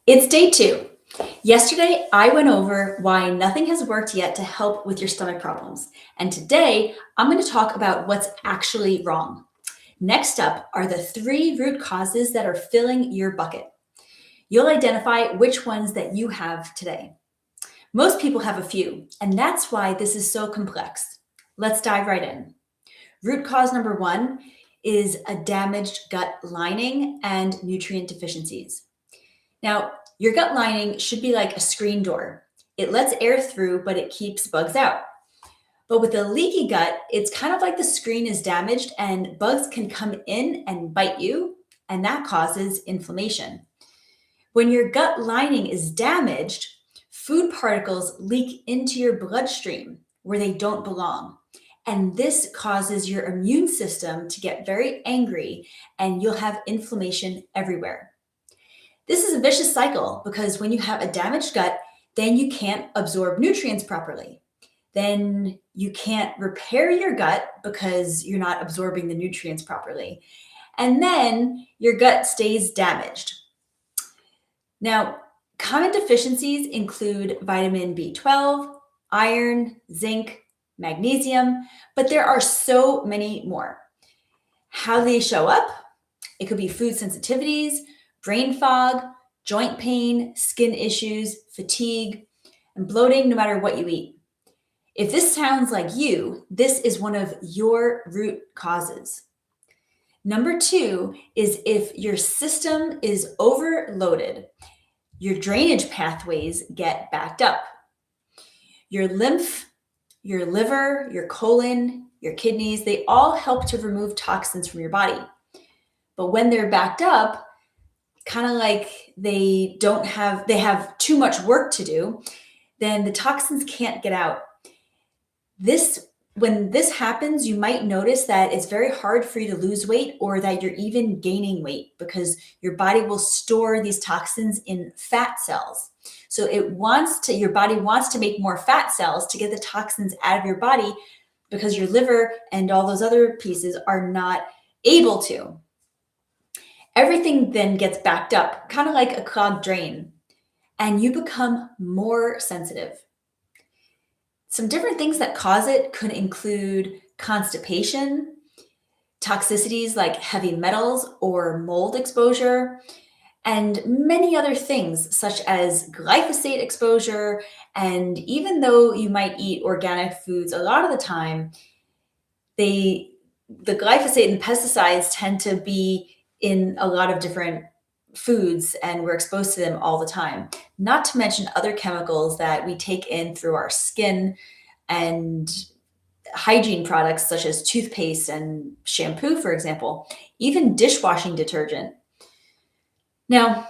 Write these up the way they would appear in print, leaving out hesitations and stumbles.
It's day 2. Yesterday, I went over why nothing has worked yet to help with your stomach problems. And today, I'm going to talk about what's actually wrong. Next up are the 3 root causes that are filling your bucket. You'll identify which ones that you have today. Most people have a few, and that's why this is so complex. Let's dive right in. Root cause number 1 is a damaged gut lining and nutrient deficiencies. Now, your gut lining should be like a screen door. It lets air through, but it keeps bugs out. But with a leaky gut, it's kind of like the screen is damaged and bugs can come in and bite you, and that causes inflammation. When your gut lining is damaged, food particles leak into your bloodstream where they don't belong. And this causes your immune system to get very angry, and you'll have inflammation everywhere. This is a vicious cycle because when you have a damaged gut, then you can't absorb nutrients properly. Then you can't repair your gut because you're not absorbing the nutrients properly. And then your gut stays damaged. Now, common deficiencies include vitamin B12, iron, zinc, magnesium, but there are so many more. How they show up? It could be food sensitivities, brain fog, joint pain, skin issues, fatigue, and bloating no matter what you eat. If this sounds like you, this is one of your root causes. Number 2 is if your system is overloaded, your drainage pathways get backed up. Your lymph, your liver, your colon, your kidneys, they all help to remove toxins from your body. But when they're backed up, kind of like they have too much work to do, then the toxins can't get out. When this happens, you might notice that it's very hard for you to lose weight or that you're even gaining weight because your body will store these toxins in fat cells. So your body wants to make more fat cells to get the toxins out of your body because your liver and all those other pieces are not able to. Everything then gets backed up, kind of like a clogged drain, and you become more sensitive. Some different things that cause it could include constipation, toxicities like heavy metals or mold exposure, and many other things such as glyphosate exposure. And even though you might eat organic foods a lot of the time, the glyphosate and pesticides tend to be in a lot of different foods and we're exposed to them all the time. Not to mention other chemicals that we take in through our skin and hygiene products such as toothpaste and shampoo, for example, even dishwashing detergent. Now,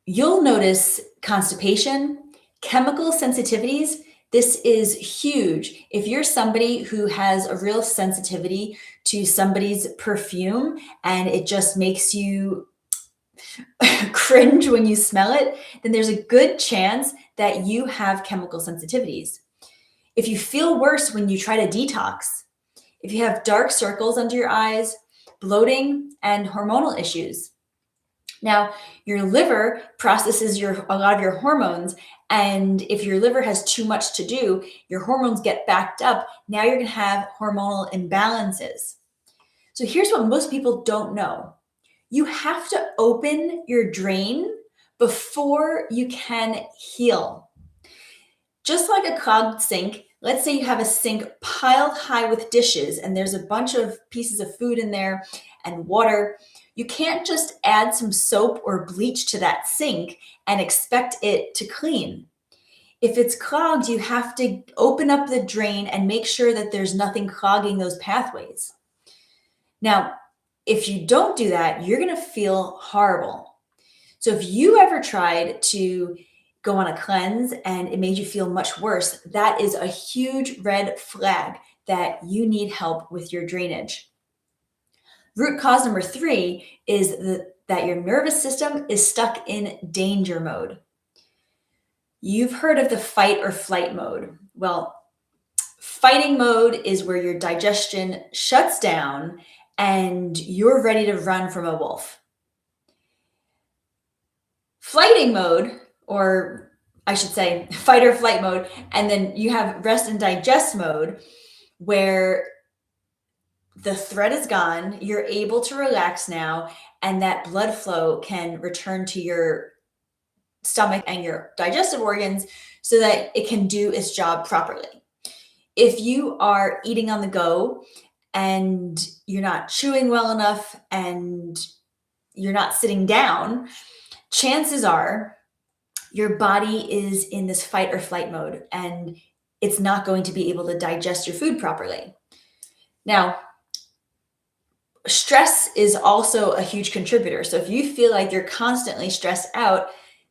you'll notice constipation, chemical sensitivities. This is huge. If you're somebody who has a real sensitivity to somebody's perfume and it just makes you cringe when you smell it, then there's a good chance that you have chemical sensitivities. If you feel worse when you try to detox, if you have dark circles under your eyes, bloating, and hormonal issues. Now, your liver processes a lot of your hormones, and if your liver has too much to do, your hormones get backed up. Now you're going to have hormonal imbalances. So here's what most people don't know. You have to open your drain before you can heal. Just like a clogged sink, let's say you have a sink piled high with dishes and there's a bunch of pieces of food in there and water. You can't just add some soap or bleach to that sink and expect it to clean. If it's clogged, you have to open up the drain and make sure that there's nothing clogging those pathways. Now, if you don't do that, you're going to feel horrible. So if you ever tried to go on a cleanse and it made you feel much worse, that is a huge red flag that you need help with your drainage. Root cause number 3 is that your nervous system is stuck in danger mode. You've heard of the fight or flight mode. Well, fighting mode is where your digestion shuts down and you're ready to run from a wolf. Flighting mode, or I should say fight or flight mode, and then you have rest and digest mode where the threat is gone, you're able to relax now, and that blood flow can return to your stomach and your digestive organs so that it can do its job properly. If you are eating on the go and you're not chewing well enough and you're not sitting down, chances are your body is in this fight or flight mode and it's not going to be able to digest your food properly. Now, stress is also a huge contributor. So if you feel like you're constantly stressed out,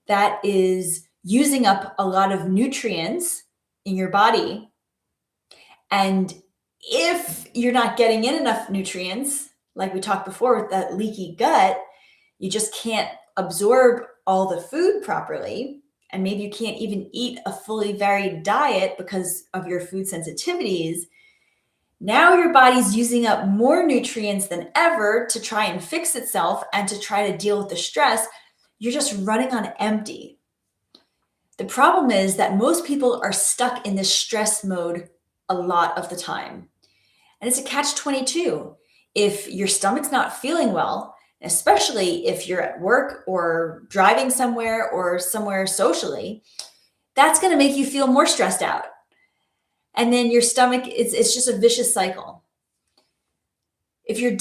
that is using up a lot of nutrients in your body. And if you're not getting in enough nutrients, like we talked before with that leaky gut, you just can't absorb all the food properly. And maybe you can't even eat a fully varied diet because of your food sensitivities. Now your body's using up more nutrients than ever to try and fix itself and to try to deal with the stress. You're just running on empty. The problem is that most people are stuck in this stress mode a lot of the time. And it's a catch-22. If your stomach's not feeling well, especially if you're at work or driving somewhere or somewhere socially, that's going to make you feel more stressed out. And then your stomach, it's just a vicious cycle. If your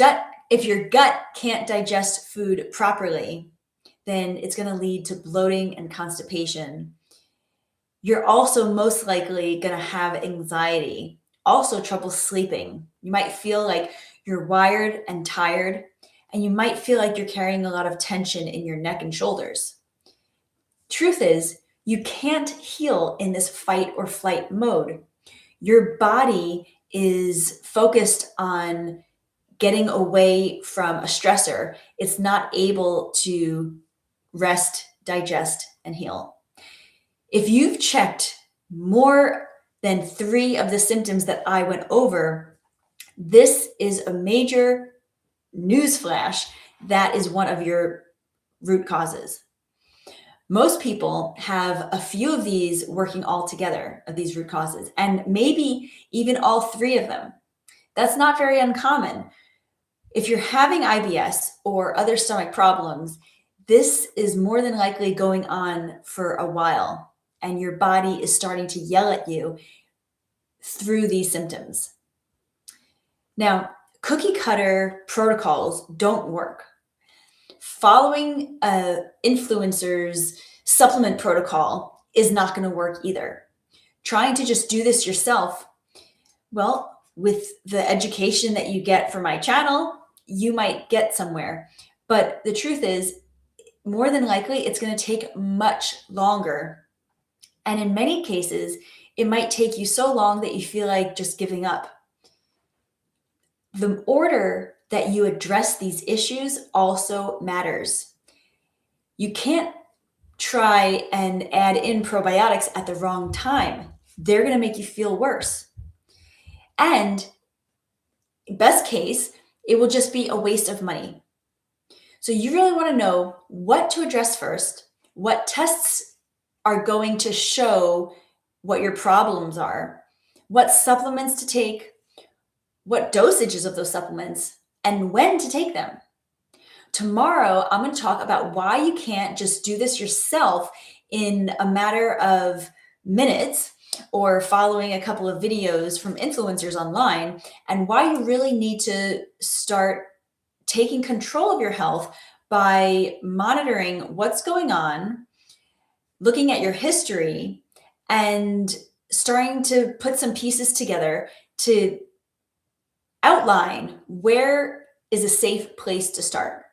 gut can't digest food properly, then it's going to lead to bloating and constipation. You're also most likely going to have anxiety, also trouble sleeping. You might feel like you're wired and tired, and you might feel like you're carrying a lot of tension in your neck and shoulders. Truth is, you can't heal in this fight or flight mode. Your body is focused on getting away from a stressor. It's not able to rest, digest, and heal. If you've checked more than 3 of the symptoms that I went over, this is a major newsflash. That is one of your root causes. Most people have a few of these working all together, of these root causes, and maybe even all 3 of them. That's not very uncommon. If you're having IBS or other stomach problems, this is more than likely going on for a while, and your body is starting to yell at you through these symptoms. Now, cookie cutter protocols don't work. Following an influencer's supplement protocol is not going to work either. Trying to just do this yourself, well, with the education that you get from my channel, you might get somewhere. But the truth is, more than likely, it's going to take much longer. And in many cases, it might take you so long that you feel like just giving up. The order that you address these issues also matters. You can't try and add in probiotics at the wrong time. They're going to make you feel worse. And best case, it will just be a waste of money. So you really want to know what to address first, what tests are going to show what your problems are, what supplements to take, what dosages of those supplements, and when to take them. Tomorrow, I'm going to talk about why you can't just do this yourself in a matter of minutes or following a couple of videos from influencers online, and why you really need to start taking control of your health by monitoring what's going on, looking at your history, and starting to put some pieces together to outline where is a safe place to start.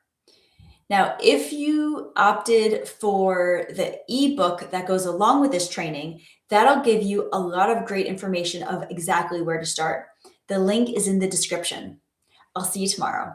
Now, if you opted for the ebook that goes along with this training, that'll give you a lot of great information of exactly where to start. The link is in the description. I'll see you tomorrow.